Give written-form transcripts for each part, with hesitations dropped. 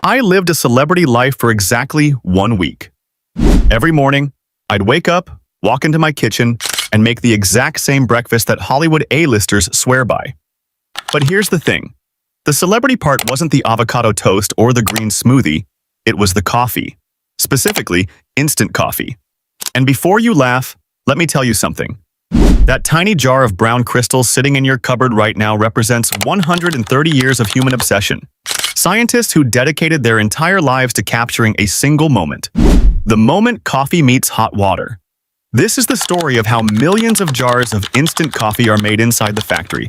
I lived a celebrity life for exactly 1 week. Every morning, I'd wake up, walk into my kitchen, and make the exact same breakfast that Hollywood A-listers swear by. But here's the thing. The celebrity part wasn't the avocado toast or the green smoothie, it was the coffee. Specifically, instant coffee. And before you laugh, let me tell you something. That tiny jar of brown crystals sitting in your cupboard right now represents 130 years of human obsession. Scientists who dedicated their entire lives to capturing a single moment. The moment coffee meets hot water. This is the story of how millions of jars of instant coffee are made inside the factory.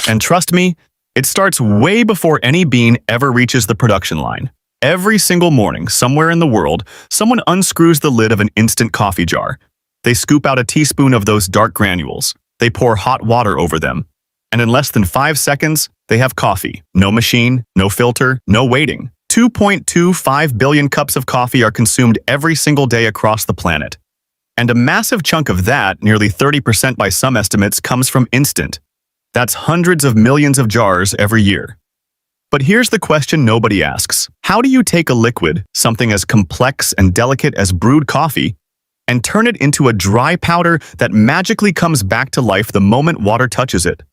And trust me, it starts way before any bean ever reaches the production line. Every single morning, somewhere in the world, someone unscrews the lid of an instant coffee jar. They scoop out a teaspoon of those dark granules. They pour hot water over them. And in less than 5 seconds, they have coffee. No machine, no filter, no waiting. 2.25 billion cups of coffee are consumed every single day across the planet. And a massive chunk of that, nearly 30% by some estimates, comes from instant. That's hundreds of millions of jars every year. But here's the question nobody asks. How do you take a liquid, something as complex and delicate as brewed coffee, and turn it into a dry powder that magically comes back to life the moment water touches it?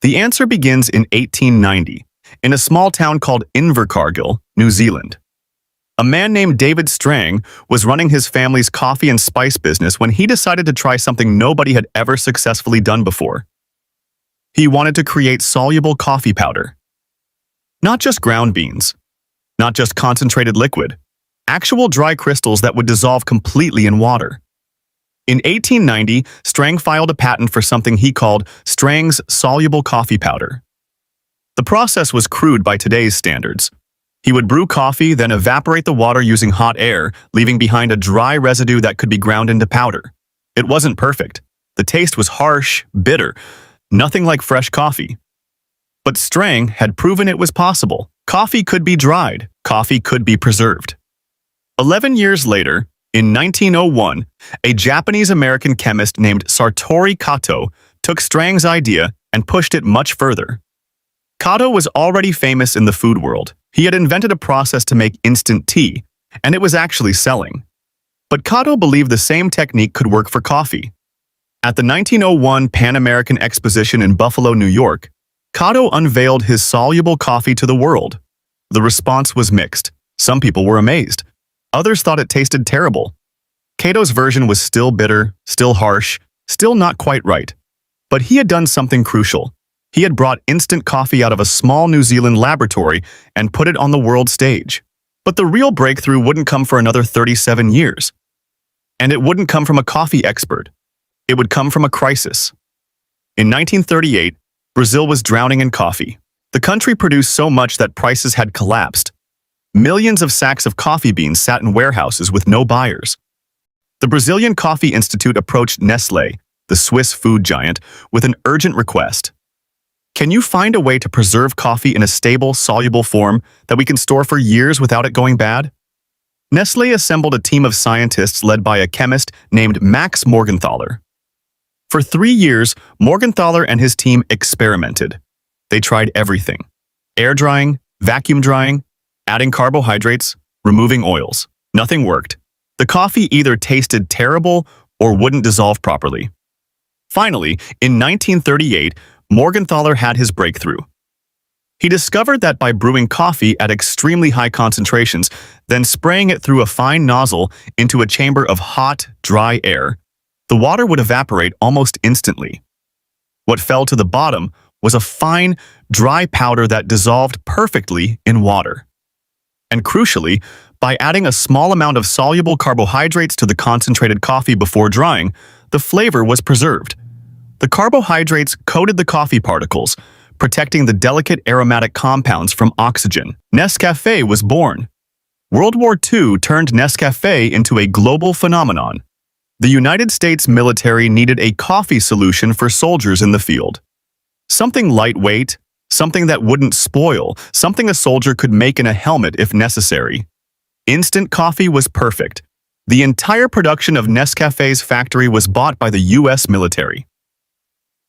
The answer begins in 1890, in a small town called Invercargill, New Zealand. A man named David Strang was running his family's coffee and spice business when he decided to try something nobody had ever successfully done before. He wanted to create soluble coffee powder. Not just ground beans, not just concentrated liquid, actual dry crystals that would dissolve completely in water. In 1890, Strang filed a patent for something he called Strang's soluble coffee powder. The process was crude by today's standards. He would brew coffee, then evaporate the water using hot air, leaving behind a dry residue that could be ground into powder. It wasn't perfect. The taste was harsh, bitter, nothing like fresh coffee. But Strang had proven it was possible. Coffee could be dried. Coffee could be preserved. 11 years later, in 1901, a Japanese-American chemist named Sartori Kato took Strang's idea and pushed it much further. Kato was already famous in the food world. He had invented a process to make instant tea, and it was actually selling. But Kato believed the same technique could work for coffee. At the 1901 Pan American Exposition in Buffalo, New York, Kato unveiled his soluble coffee to the world. The response was mixed. Some people were amazed. Others thought it tasted terrible. Kato's version was still bitter, still harsh, still not quite right. But he had done something crucial. He had brought instant coffee out of a small New Zealand laboratory and put it on the world stage. But the real breakthrough wouldn't come for another 37 years. And it wouldn't come from a coffee expert. It would come from a crisis. In 1938, Brazil was drowning in coffee. The country produced so much that prices had collapsed. Millions of sacks of coffee beans sat in warehouses with no buyers. The Brazilian Coffee Institute approached Nestlé, the Swiss food giant, with an urgent request. Can you find a way to preserve coffee in a stable, soluble form that we can store for years without it going bad? Nestlé assembled a team of scientists led by a chemist named Max Morgenthaler. For 3 years, Morgenthaler and his team experimented. They tried everything: air drying, vacuum drying, adding carbohydrates, removing oils. Nothing worked. The coffee either tasted terrible or wouldn't dissolve properly. Finally, in 1938, Morgenthaler had his breakthrough. He discovered that by brewing coffee at extremely high concentrations, then spraying it through a fine nozzle into a chamber of hot, dry air, the water would evaporate almost instantly. What fell to the bottom was a fine, dry powder that dissolved perfectly in water. And crucially, by adding a small amount of soluble carbohydrates to the concentrated coffee before drying, the flavor was preserved. The carbohydrates coated the coffee particles, protecting the delicate aromatic compounds from oxygen. Nescafe was born. World War II turned Nescafe into a global phenomenon. The United States military needed a coffee solution for soldiers in the field. Something lightweight, something that wouldn't spoil, something a soldier could make in a helmet if necessary. Instant coffee was perfect. The entire production of Nescafe's factory was bought by the U.S. military.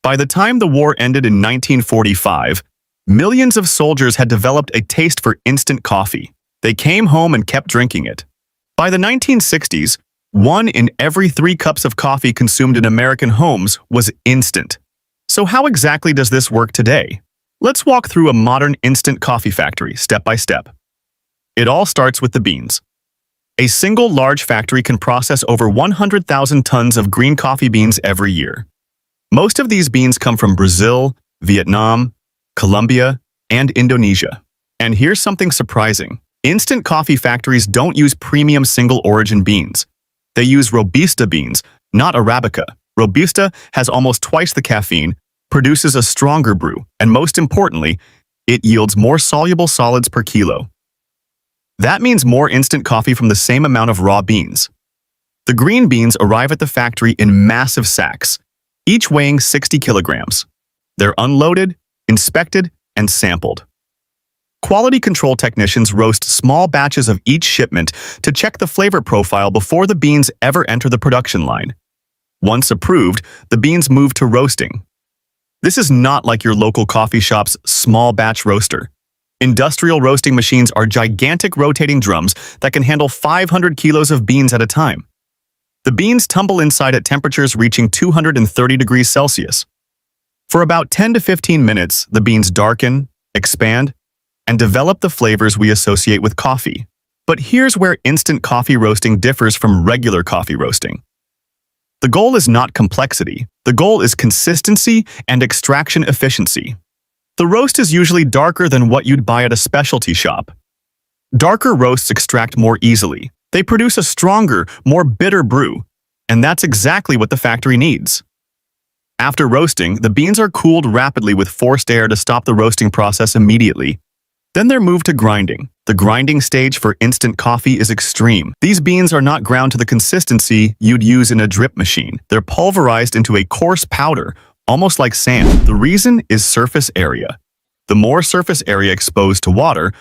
By the time the war ended in 1945, millions of soldiers had developed a taste for instant coffee. They came home and kept drinking it. By the 1960s, 1 in every 3 cups of coffee consumed in American homes was instant. So how exactly does this work today? Let's walk through a modern instant coffee factory, step by step. It all starts with the beans. A single large factory can process over 100,000 tons of green coffee beans every year. Most of these beans come from Brazil, Vietnam, Colombia, and Indonesia. And here's something surprising. Instant coffee factories don't use premium single-origin beans. They use Robusta beans, not Arabica. Robusta has almost twice the caffeine, produces a stronger brew, and most importantly, it yields more soluble solids per kilo. That means more instant coffee from the same amount of raw beans. The green beans arrive at the factory in massive sacks, each weighing 60 kilograms. They're unloaded, inspected, and sampled. Quality control technicians roast small batches of each shipment to check the flavor profile before the beans ever enter the production line. Once approved, the beans move to roasting. This is not like your local coffee shop's small batch roaster. Industrial roasting machines are gigantic rotating drums that can handle 500 kilos of beans at a time. The beans tumble inside at temperatures reaching 230 degrees Celsius. For about 10 to 15 minutes, the beans darken, expand, and develop the flavors we associate with coffee. But here's where instant coffee roasting differs from regular coffee roasting. The goal is not complexity. The goal is consistency and extraction efficiency. The roast is usually darker than what you'd buy at a specialty shop. Darker roasts extract more easily. They produce a stronger, more bitter brew, and that's exactly what the factory needs. After roasting, the beans are cooled rapidly with forced air to stop the roasting process immediately. Then they're moved to grinding. The grinding stage for instant coffee is extreme. These beans are not ground to the consistency you'd use in a drip machine. They're pulverized into a coarse powder, almost like sand. The reason is surface area. The more surface area exposed to water,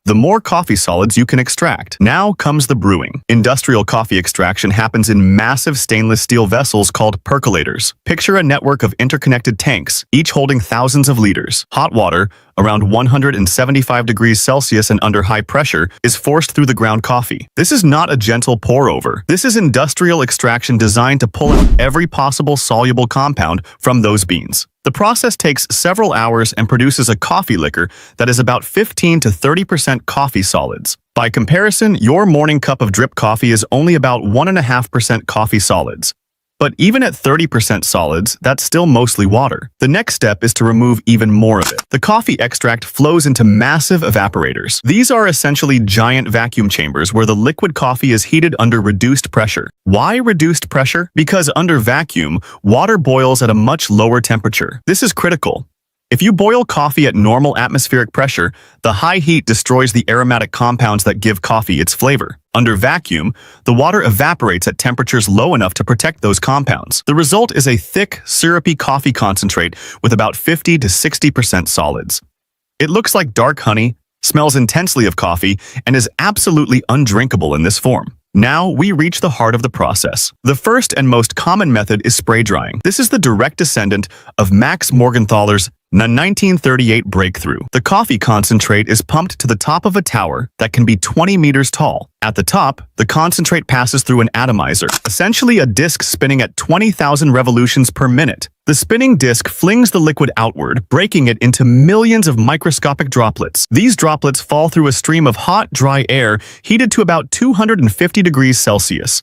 the more coffee solids you can extract. Now comes the brewing. Industrial coffee extraction happens in massive stainless steel vessels called percolators. Picture a network of interconnected tanks, each holding thousands of liters. Hot water, around 175 degrees Celsius and under high pressure, is forced through the ground coffee. This is not a gentle pour-over. This is industrial extraction designed to pull out every possible soluble compound from those beans. The process takes several hours and produces a coffee liquor that is about 15 to 30% coffee solids. By comparison, your morning cup of drip coffee is only about 1.5% coffee solids. But even at 30% solids, that's still mostly water. The next step is to remove even more of it. The coffee extract flows into massive evaporators. These are essentially giant vacuum chambers where the liquid coffee is heated under reduced pressure. Why reduced pressure? Because under vacuum, water boils at a much lower temperature. This is critical. If you boil coffee at normal atmospheric pressure, the high heat destroys the aromatic compounds that give coffee its flavor. Under vacuum, the water evaporates at temperatures low enough to protect those compounds. The result is a thick, syrupy coffee concentrate with about 50 to 60% solids. It looks like dark honey, smells intensely of coffee, and is absolutely undrinkable in this form. Now we reach the heart of the process. The first and most common method is spray drying. This is the direct descendant of Max Morgenthaler's 1938 breakthrough. The coffee concentrate is pumped to the top of a tower that can be 20 meters tall. At the top, the concentrate passes through an atomizer, essentially a disc spinning at 20,000 revolutions per minute. The spinning disc flings the liquid outward, breaking it into millions of microscopic droplets. These droplets fall through a stream of hot, dry air heated to about 250 degrees Celsius.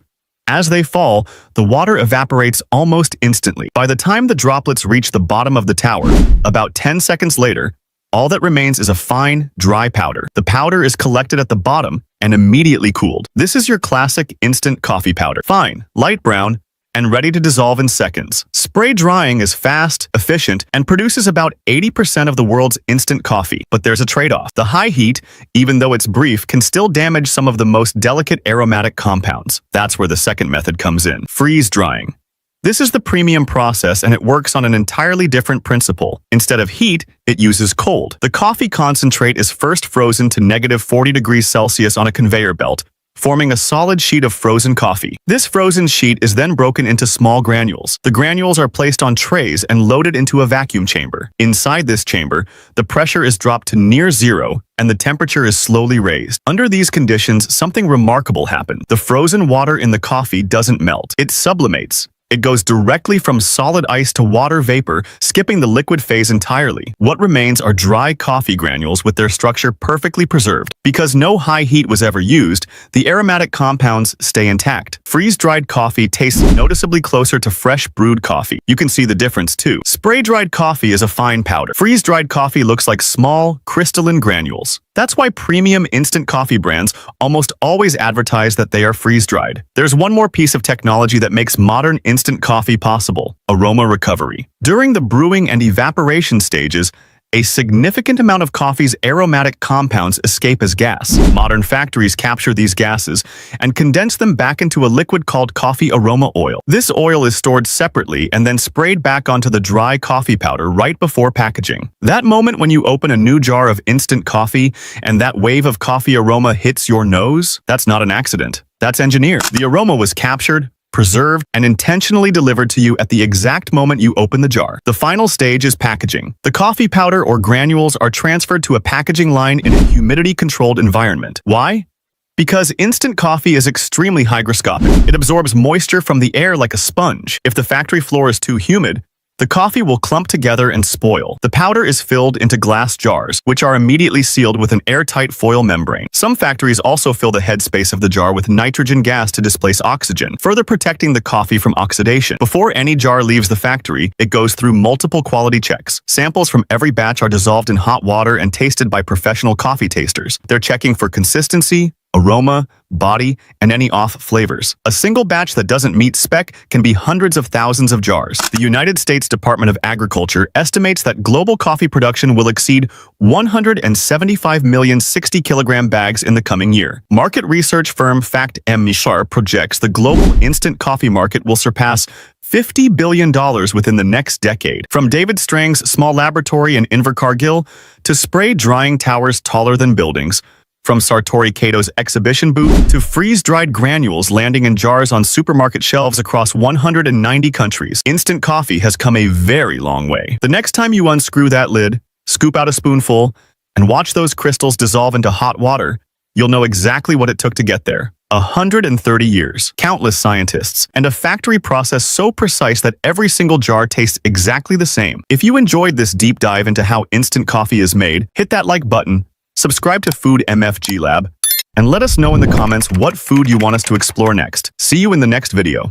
As they fall, the water evaporates almost instantly. By the time the droplets reach the bottom of the tower, about 10 seconds later, all that remains is a fine, dry powder. The powder is collected at the bottom and immediately cooled. This is your classic instant coffee powder. Fine, light brown, and ready to dissolve in seconds. Spray drying is fast, efficient, and produces about 80% of the world's instant coffee. But there's a trade-off. The high heat, even though it's brief, can still damage some of the most delicate aromatic compounds. That's where the second method comes in. Freeze drying. This is the premium process, and it works on an entirely different principle. Instead of heat, it uses cold. The coffee concentrate is first frozen to -40 degrees Celsius on a conveyor belt, forming a solid sheet of frozen coffee. This frozen sheet is then broken into small granules. The granules are placed on trays and loaded into a vacuum chamber. Inside this chamber, the pressure is dropped to near zero and the temperature is slowly raised. Under these conditions, something remarkable happens. The frozen water in the coffee doesn't melt. It sublimates. It goes directly from solid ice to water vapor, skipping the liquid phase entirely. What remains are dry coffee granules with their structure perfectly preserved. Because no high heat was ever used, the aromatic compounds stay intact. Freeze-dried coffee tastes noticeably closer to fresh brewed coffee. You can see the difference too. Spray-dried coffee is a fine powder. Freeze-dried coffee looks like small, crystalline granules. That's why premium instant coffee brands almost always advertise that they are freeze-dried. There's one more piece of technology that makes modern instant coffee possible: aroma recovery. During the brewing and evaporation stages, a significant amount of coffee's aromatic compounds escape as gas. Modern factories capture these gases and condense them back into a liquid called coffee aroma oil. This oil is stored separately and then sprayed back onto the dry coffee powder right before packaging. That moment when you open a new jar of instant coffee and that wave of coffee aroma hits your nose, that's not an accident. That's engineered. The aroma was captured, preserved, and intentionally delivered to you at the exact moment you open the jar. The final stage is packaging. The coffee powder or granules are transferred to a packaging line in a humidity-controlled environment. Why? Because instant coffee is extremely hygroscopic. It absorbs moisture from the air like a sponge. If the factory floor is too humid, the coffee will clump together and spoil. The powder is filled into glass jars, which are immediately sealed with an airtight foil membrane. Some factories also fill the headspace of the jar with nitrogen gas to displace oxygen, further protecting the coffee from oxidation. Before any jar leaves the factory, it goes through multiple quality checks. Samples from every batch are dissolved in hot water and tasted by professional coffee tasters. They're checking for consistency, aroma, body, and any off flavors. A single batch that doesn't meet spec can be hundreds of thousands of jars. The United States Department of Agriculture estimates that global coffee production will exceed 175 million 60-kilogram bags in the coming year. Market research firm Fact M. projects the global instant coffee market will surpass $50 billion within the next decade. From David Strang's small laboratory in Invercargill to spray drying towers taller than buildings, from Sartori Kato's exhibition booth to freeze-dried granules landing in jars on supermarket shelves across 190 countries, instant coffee has come a very long way. The next time you unscrew that lid, scoop out a spoonful, and watch those crystals dissolve into hot water, you'll know exactly what it took to get there. 130 years, countless scientists, and a factory process so precise that every single jar tastes exactly the same. If you enjoyed this deep dive into how instant coffee is made, hit that like button, subscribe to Food MFG Lab, and let us know in the comments what food you want us to explore next. See you in the next video.